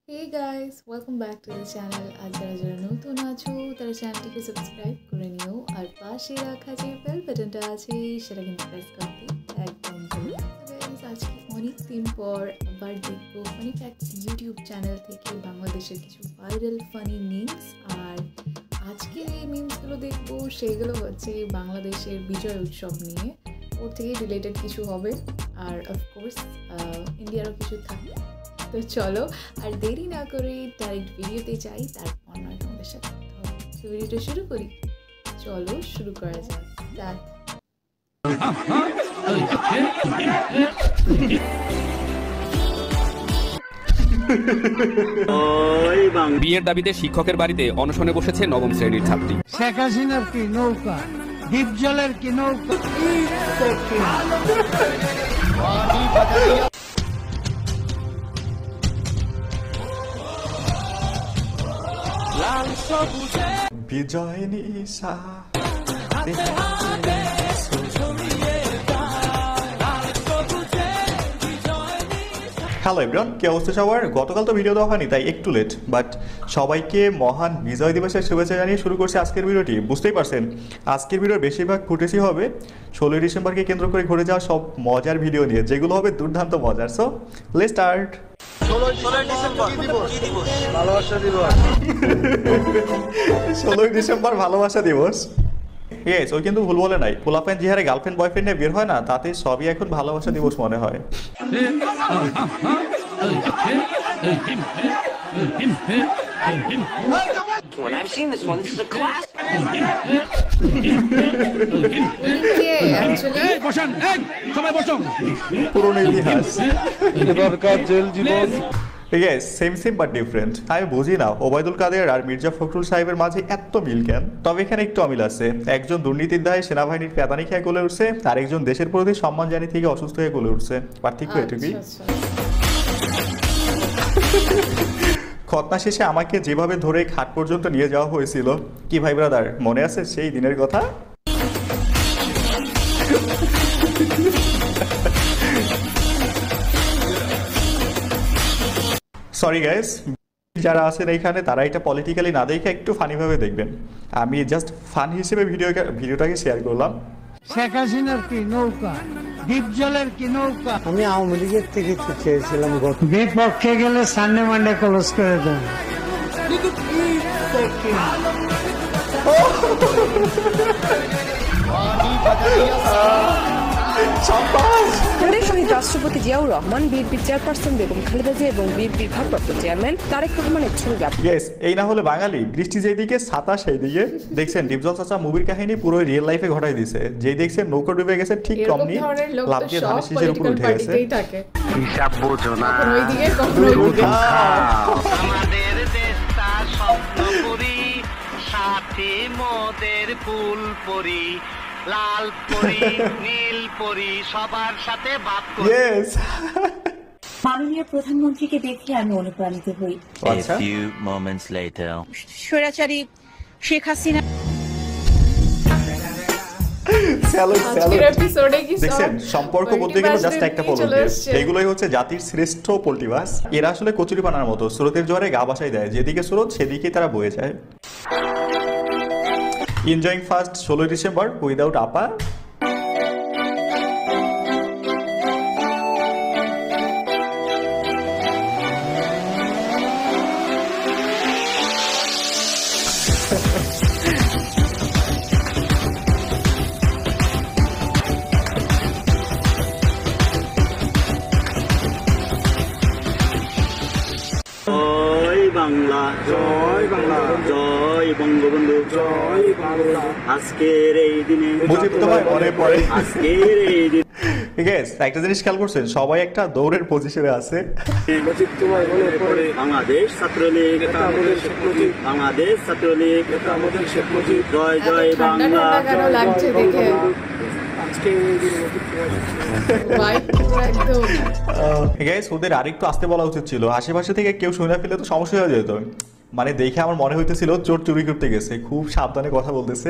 Hey guys, welcome back to the channel. আজ যারা নতুন আছো তারা চ্যানেলটিকে সাবস্ক্রাইব করে নিও আর পাশে রাখা যে বেল বাটনটা আছে সেটা কিন্তু প্রেস করতে একদম ভুলো না। তো guys, আজকে অনেক দিন পর আবার দেখবো ফানি ফ্যাক্টস ইউটিউব চ্যানেল থেকে বাংলাদেশের কিছু ভাইরাল ফানি মিমস। আর আজকে এই মিমসগুলো দেখবো সেগুলো হচ্ছে বাংলাদেশের বিজয় উৎসব নিয়ে, ওর থেকে রিলেটেড কিছু হবে আর অফকোর্স ইন্ডিয়ারও কিছু থাকবে। তো চলো আর দেরি না করে ডাইরেক্ট ভিডিওতে যাই, তারপর নয় তোমাদের সাথে কথা হবে। তো ভিডিওটা শুরু করি, চলো শুরু করা যাক। বিয়ের দাবিতে শিক্ষকের বাড়িতে অনশনে বসেছে নবম শ্রেণীর ছাত্রী। শেখ হাসিনার কি নৌকা, দ্বীপ জলের কি নৌকা। বিজয় নিশা হ্যালো এভরিওয়ান, কি অবস্থা সবার? গতকাল তো ভিডিও দেওয়া হয়নি, তাই একটু লেট, বাট সবাইকে মহান বিজয় দিবসের শুভেচ্ছা জানিয়ে শুরু করছি আজকের ভিডিওটি। বুঝতেই পারছেন আজকের ভিডিওর বেশিরভাগ ফুটেজই হবে 16ই ডিসেম্বরকে কেন্দ্র করে ঘুরে যাওয়া সব মজার ভিডিও নিয়ে, যেগুলো হবে দুর্দান্ত মজার। So let's start. 16ই ডিসেম্বর ভালোবাসা দিবস। ইয়েস, ওই কিন্তু ভুল বলে নাই। পোলাপেন যে হারে গার্লফ্রেন্ড বয়ফ্রেন্ড নিয়ে বের হয় না, তাতে সবই এখন ভালোবাসা দিবস মনে হয়। When I've seen this one, this is a class. পুরনো ইতিহাস, এবারকার জেল জীবন। Yes, same same but different. আমি বুঝি না ওবায়দুল কাদের আর মির্জা ফখরুল সাহেবের মাঝে এত মিল কেন। তবে এখানে একটু অমিল আছে। একজন দুর্নীতির দায়ে সেনাবাহিনীর পেতানি খেয়ে গলে উঠছে, আর একজন দেশের প্রতি সম্মান জানি থেকে অসুস্থ হয়ে গলে উঠছে। পার্থক্য এটুকুই। খতনা শেষে আমাকে যেভাবে ধরে খাট পর্যন্ত নিয়ে যাওয়া হয়েছিল, কি ভাই ব্রাদার, মনে আছে সেই দিনের কথা? সরি গাইস, যারা আছেন এইখানে তারা এটা পলিটিক্যালি না দেখে একটু ফানিভাবে দেখবেন। আমি জাস্ট ফান হিসেবে ভিডিওটাকে শেয়ার করলাম। শেখ হাসিনার কি নৌকা, দ্বীপ জলের কি নৌকা। আমি আওয়ামী লীগের থেকে চেয়েছিলাম বিপক্ষে গেলে সানডে মানডে ক্লোজ করে দেন। পরে শহীদ রাষ্ট্রপতি জিয়াউর রহমান, বিএনপির চেয়ারপারসন বেগম খালেদা জিয়া এবং বিএনপির ভারপ্রাপ্ত চেয়ারম্যান তারেক রহমানের ছবি। ইয়েস, এই না হলে বাঙালি বৃষ্টি যেদিকে ছাতা সেই দিকে। দেখছেন ডিপজল চাচা মুভির কাহিনী পুরো রিয়েল লাইফে ঘটাই দিছে। যেই দেখছেন নৌকা ডুবে গেছে, ঠিক কমনি লাভ দিয়ে ধানের শীষের উপর উঠে গেছে। হিসাব বোঝো না। আমাদের দেশটা স্বপ্নপুরী, সাথে মোদের ফুল পরি, লাল পরি, নীল পরি, সবার সাথে বাদ করি। ইয়েস, মাননীয় প্রধানমন্ত্রীকে দেখে আমি অনুপ্রাণিত হই। আচ্ছা, স্বৈরাচারী শেখ হাসিনা দেখছেন সম্পর্ক বলতে গেলে জাস্ট একটা পলকে। এগুলোই হচ্ছে জাতির শ্রেষ্ঠ পোল্টিবাস। এরা আসলে কচুরি পানার মতো, স্রোতের জোয়ারে গা ভাসাই দেয়, যেদিকে স্রোত সেদিকেই তারা বয়ে যায়। এনজয়িং ফার্স্ট 16ই ডিসেম্বর উইদাউট আপা। জয় বাংলা, জয় বাংলা, জয় বঙ্গবন্ধু, জয় বাংলা। আজকের এই দিনে মুজিব তোমায় মনে পড়ে। আজকের এই দিনে গ্যাস, একটা জিনিস খেয়াল করছেন, সবাই একটা দৌড়ের পজিশনে আছে। মুজিব তোমায় মনে পড়ে। বাংলাদেশ ছাত্রলীগ, বাংলাদেশ ছাত্রলীগ, জয় জয় বাংলা। গ্যাস, ওদের আরেকটু আসতে বলা উচিত ছিল। আশেপাশে থেকে কেউ শুনে ফেলে তো সমস্যা হয়ে যেত। মানে দেখে আমার মনে হইতেছিল চোর চুরি করতে গেছে, খুব সাবধানে কথা বলতেছে।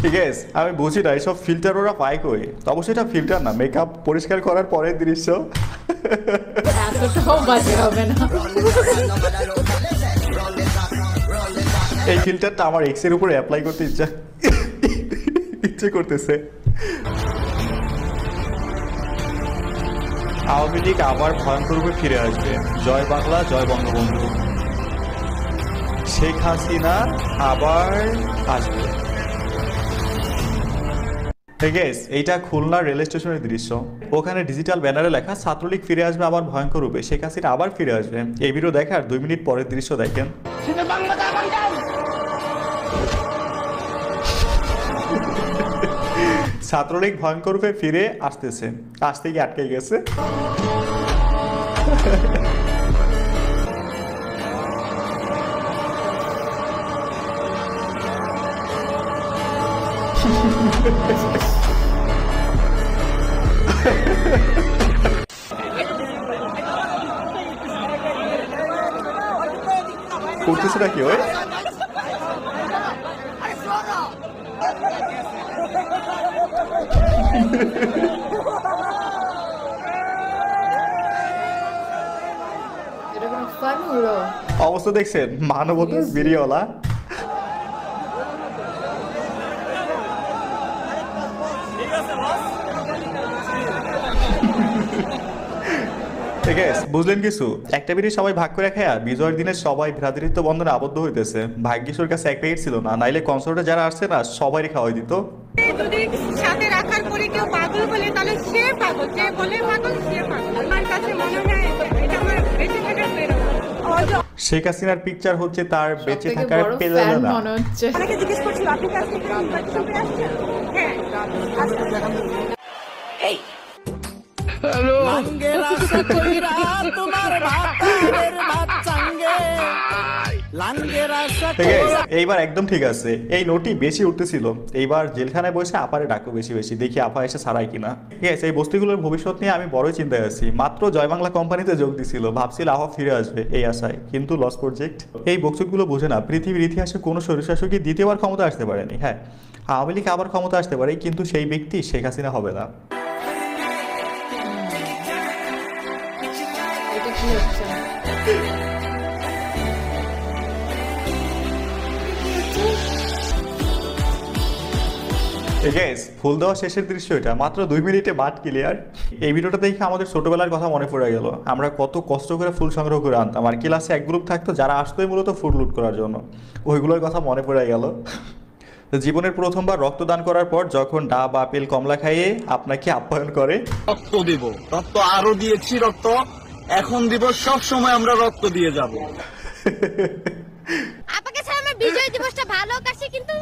ঠিক আছে, আমি বুঝি না এইসব ফিল্টার ওরা পায় কই। অবশ্যই এটা ফিল্টার না, মেকআপ পরিষ্কার করার পরের দৃশ্য। এতটাও বাজে হবে না। এই ফিল্টারটা আমার এক্সের উপরে অ্যাপ্লাই করতে ইচ্ছে করতেছে। আওয়ামী লীগ আবার ভয়ঙ্কর রূপে ফিরে আসবে। জয় বাংলা, জয় বঙ্গবন্ধু। শেখ হাসিনা আবার আসবে। এইটা খুলনা রেল স্টেশনের দৃশ্য। ওখানে ডিজিটাল ব্যানারে লেখা ছাত্রলীগ ফিরে আসবে আবার ভয়ঙ্কর রূপে, শেখ হাসিনা আবার ফিরে আসবে। এই ভিডিও দেখার 2 মিনিট পরের দৃশ্য দেখেন। ছাত্রলীগ ভয়ঙ্কর রূপে ফিরে আসতেছে, আসতে গিয়ে আটকে গেছে। করতেছে নাকি ওই? এটা কোনো ফান হলো? অবস্থা দেখছেন মানবতার বিরিওয়ালা। ঠিক আছে, বুঝলেন কিছু? একটা বিড়ি সবাই ভাগ করে খায়, বিজয়ের দিনে সবাই ভ্রাতৃত্ব বন্ধনে আবদ্ধ হইতেছে। ভাগ্যেশ্বর কাছে এক প্যাকেট ছিল না, নাইলে কনসার্টে যারা আসছে না সবাই খাওয়াই দিত। যদি সাথে রাখার পরে কেউ পাগল বলে তাহলে সে পাগল, যে বলে পাগল সে পাগল। আমার কাছে মনে হয় এটা আমার বেঁচে থাকার প্রেরণা। শেখ হাসিনার পিকচার হচ্ছে তার বেঁচে সবথেকে থাকার বড় প্রেরণা। ফ্যান মনে হচ্ছে। অনেকে জিজ্ঞেস করছিল আপনি কাছে হ্যাঁ এই এইবার একদম ঠিক আছে। এই নোটই বেশি উঠতেছিল। এইবার জেলখানায় বসে আপারে ডাকো বেশি বেশি, দেখি আপা এসে ছাড়াই কিনা। ঠিক আছে, এই বস্তুগুলোর ভবিষ্যৎ নিয়ে আমি বড়ই চিন্তায় আছি। মাত্র জয় বাংলা কোম্পানিতে যোগ দিছিল, ভাবছিল আহা ফিরে আসবে এই আশায়, কিন্তু লস প্রজেক্ট। এই বক্তব্যগুলো বোঝে না পৃথিবীর ইতিহাসে কোনো স্বৈরশাসকই দ্বিতীয়বার ক্ষমতা আসতে পারেনি। হ্যাঁ, আওয়ামী লীগ আবার ক্ষমতা আসতে পারে, কিন্তু সেই ব্যক্তি শেখ হাসিনা হবে না। এটা কি হচ্ছে? ফুল দেওয়া শেষের দৃশ্য এটা, মাত্র 2 মিনিটে মাঠ ক্লিয়ার। এই ভিডিওটা দেখে আমাদের ছোটবেলার কথা মনে পড়ে গেল। আমরা কত কষ্ট করে ফুল সংগ্রহ করে আনতাম, আর ক্লাসে এক গ্রুপ থাকতো যারা আসতোই মূলত ফুল লুট করার জন্য। ওইগুলোর কথা মনে পড়ে গেল। জীবনের প্রথমবার রক্তদান করার পর যখন ডাব, আপেল, কমলা খাইয়ে আপনাকে আপ্যায়ন করে, রক্ত দিব, রক্ত আরো দিয়েছি, রক্ত এখন দিব, সব সময় আমরা রক্ত দিয়ে যাব। আপনাকে ছাড়া আমার বিজয় দিবসটা ভালো কাছে, কিন্তু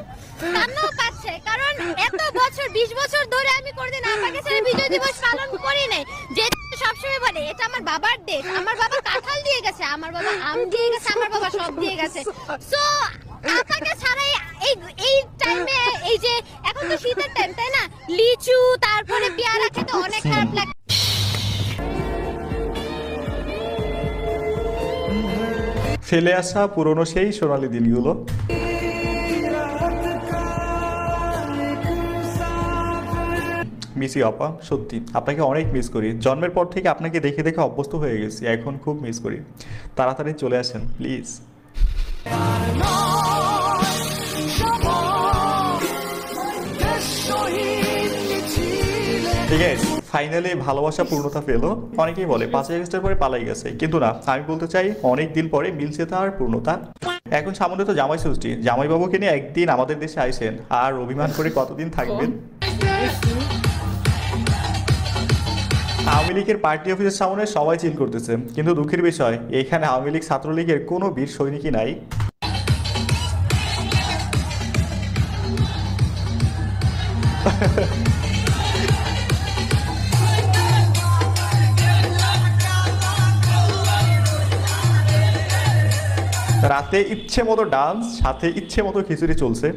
কান্নাও পাচ্ছে, কারণ এত বছর 20 বছর ধরে আমি কোনদিন আপনাকে ছাড়া বিজয় দিবস পালন করি নাই। যে সবসময় বলে এটা আমার বাবার দেশ, আমার বাবা কাঁঠাল দিয়ে গেছে, আমার বাবা আম দিয়ে গেছে, আমার বাবা সব দিয়ে গেছে। সো আপনাকে ছাড়াই এই টাইমে, এই যে এখন তো শীতের টাইম তাই না, লিচু তারপরে পেয়ারা খেতে অনেক খারাপ লাগে। ফেলে আসা পুরনো সেই সোনালী দিনগুলো। মিস ইউ আপা, সত্যি আপনাকে অনেক মিস করি। জন্মের পর থেকে আপনাকে দেখে দেখে অভ্যস্ত হয়ে গেছি, এখন খুব মিস করি। তাড়াতাড়ি চলে আসেন প্লিজ। ঠিক আছে, ফাইনালি ভালোবাসা পূর্ণতা পেল। অনেকেই বলে 5 আগস্টের পরে পালাই গেছে, কিন্তু না, আমি বলতে চাই অনেক দিন পরে মিলছে তার পূর্ণতা। এখন সামনে তো জামাই ষষ্ঠী, জামাইবাবুকে নিয়ে একদিন আমাদের দেশে আইসেন, আর অভিমান করে কতদিন থাকবেন? আওয়ামী লীগের পার্টি অফিসের সামনে সবাই চিল করতেছে, কিন্তু দুঃখের বিষয় এখানে আওয়ামী লীগ ছাত্রলীগের কোনো বীর সৈনিকই নাই। রাতে ইচ্ছে মতো ডান্স, সাথে ইচ্ছে মতো খিচুড়ি চলছে।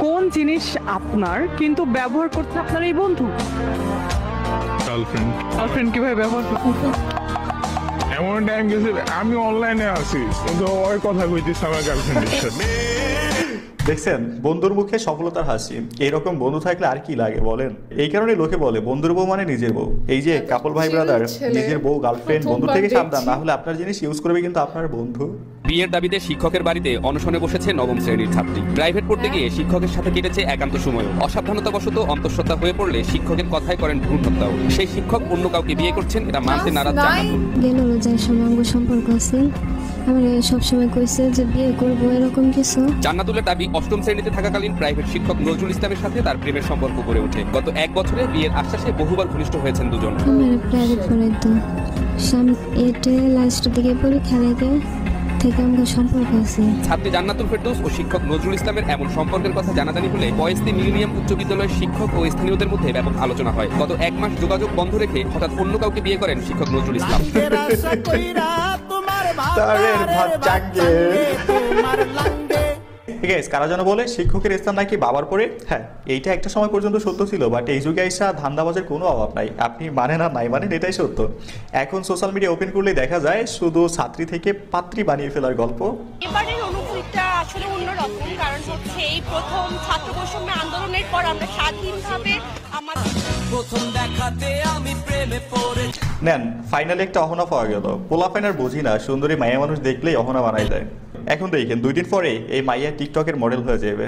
কোন জিনিস আপনার কিন্তু ব্যবহার করছে আপনার এই বন্ধু? গার্লফ্রেন্ড কিভাবে ব্যবহার করছে? এমন টাইম গেছে আমি অনলাইনে আছি কিন্তু ওই কথা কইতেছে আমার গার্লফ্রেন্ডের সাথে। দেখছেন বন্ধুর মুখে সফলতার হাসি, এইরকম বন্ধু থাকলে আর কি লাগে বলেন। এই কারণে লোকে বলে বন্ধুর বউ মানে নিজের বউ। এই যে কাপল ভাই ব্রাদার, নিজের বউ গার্লফ্রেন্ড বন্ধু থেকে সাবধান, না হলে আপনার জিনিস ইউজ করবে কিন্তু আপনার বন্ধু। বিয়ের দাবিতে শিক্ষকের বাড়িতে অনশনে বসেছে নবম শ্রেণীর ছাত্রী। প্রাইভেট পড়তে গিয়ে শিক্ষকের সাথে কেটেছে একান্ত সময়। অসাবধানতাবশত অন্তঃসত্ত্বা হয়ে পড়লে শিক্ষকের কথাই করেন ভ্রূণ হত্যাও। সেই শিক্ষক অন্য কাউকে বিয়ে করছেন, এটা মানতে নারাজ জান্নাতুল। গেল যার সময় আমার সম্পর্ক আছে, আমি সবসময় কইছে যে বিয়ে করবো এরকম কিছু। জান্নাতুলের দাবি, অষ্টম শ্রেণীতে থাকাকালীন প্রাইভেট শিক্ষক নজরুল ইসলামের সাথে তার প্রেমের সম্পর্ক গড়ে ওঠে। গত 1 বছরে বিয়ের আশ্বাসে বহুবার ঘনিষ্ঠ হয়েছেন দুজন। আমার প্রাইভেট পড়াইতো, এতে লাস্টের দিকে পরীক্ষা থেকে আমাদের সম্পর্ক আছে। ছাত্রী জান্নাতুল ফেরদৌস ও শিক্ষক নজরুল ইসলামের এমন সম্পর্কের কথা জানাজানি হলে বয়েস্তি মিলেনিয়াম উচ্চ বিদ্যালয়ের শিক্ষক ও স্থানীয়দের মধ্যে ব্যাপক আলোচনা হয়। গত 1 মাস যোগাযোগ বন্ধ রেখে হঠাৎ অন্য কাউকে বিয়ে করেন শিক্ষক নজরুল ইসলাম। কারা যেন বলে শিক্ষকের স্থান নাকি বাবার পরে। হ্যাঁ, এইটা একটা সময় পর্যন্ত সত্য ছিল, বাট এই যুগে আইসা ধান্দাবাজের কোনো অভাব নাই। আপনি মানেন আর নাই মানেন, এটাই সত্য। এখন সোশ্যাল মিডিয়া ওপেন করলেই দেখা যায় শুধু ছাত্রী থেকে পাত্রী বানিয়ে ফেলার গল্প। এবারের অনুভূতিটা আসলে অন্যরকম, কারণ হচ্ছে এই প্রথম ছাত্র বৈষম্য আন্দোলনের পর আমরা স্বাধীনভাবে আমার প্রথম দেখাতে আমি প্রেমে পড়ে নেন। ফাইনালি একটা অহনা পাওয়া গেল। পোলা ফাইনার বুঝি না, সুন্দরী মাইয়া মানুষ দেখলেই অহনা বানাই দেয়। এখন দেখেন 2 দিন পরে এই মাইয়া টিকটকের মডেল হয়ে যাবে।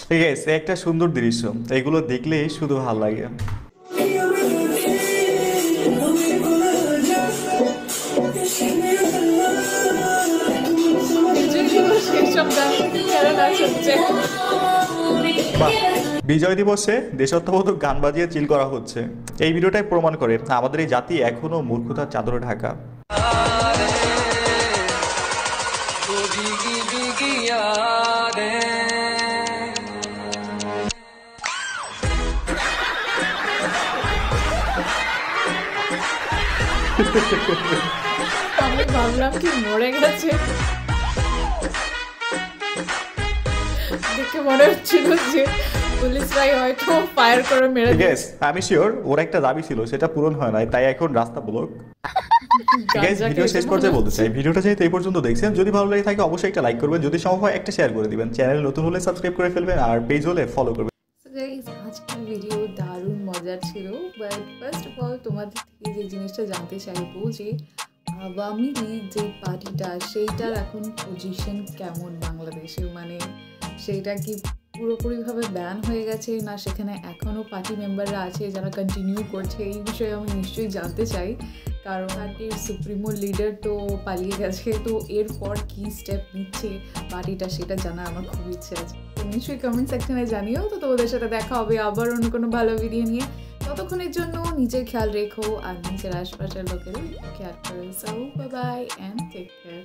ঠিক আছে, একটা সুন্দর দৃশ্য, এগুলো দেখলেই শুধু ভালো লাগে। বিজয় দিবসে দেশাত্মবোধক গান বাজিয়ে চিল করা হচ্ছে। এই ভিডিওটাই প্রমাণ করে আমাদের এই জাতি এখনো মূর্খতার চাদরে ঢাকা। আমি ভাবলাম কি মরে গেছে, দেখে মনে হচ্ছিল যে পুলিশরাই হয়তো ফায়ার করে মেরে দিয়েছে। আমি শিওর ওর একটা দাবি ছিল, সেটা পূরণ হয় নাই, তাই এখন রাস্তা ব্লক। ভিডিও শেষ পর্যায়ে বলতে চাই, ভিডিওটা যেহেতু এই পর্যন্ত দেখছেন, যদি ভালো লাগে থাকে অবশ্যই একটা লাইক করবেন, যদি সম্ভব হয় একটা শেয়ার করে দিবেন, চ্যানেল নতুন হলে সাবস্ক্রাইব করে ফেলবেন, আর পেজ হলে ফলো করবেন। আজকের ভিডিও দারুণ মজার ছিল, বাট ফার্স্ট অফ অল তোমাদের থেকে যে জিনিসটা জানতে চাইবো যে আওয়ামী লীগ যে পার্টিটা, সেইটার এখন পজিশন কেমন বাংলাদেশে, মানে সেইটা কি পুরোপুরিভাবে ব্যান হয়ে গেছে, না সেখানে এখনও পার্টি মেম্বাররা আছে যারা কন্টিনিউ করছে, এই বিষয়ে আমি নিশ্চয়ই জানতে চাই। কারণ পার্টির সুপ্রিমো লিডার তো পালিয়ে গেছে, তো এরপর কী স্টেপ নিচ্ছে পার্টিটা সেটা জানার আমার খুব ইচ্ছে আছে। তো নিশ্চয়ই কমেন্ট সেকশনে জানিও। তো তোমাদের সাথে দেখা হবে আবার অন্য কোনো ভালো ভিডিও নিয়ে। ততক্ষণের জন্য নিজের খেয়াল রেখো আর নিজের আশপাশের লোকের খেয়াল করো। So bye bye and take care.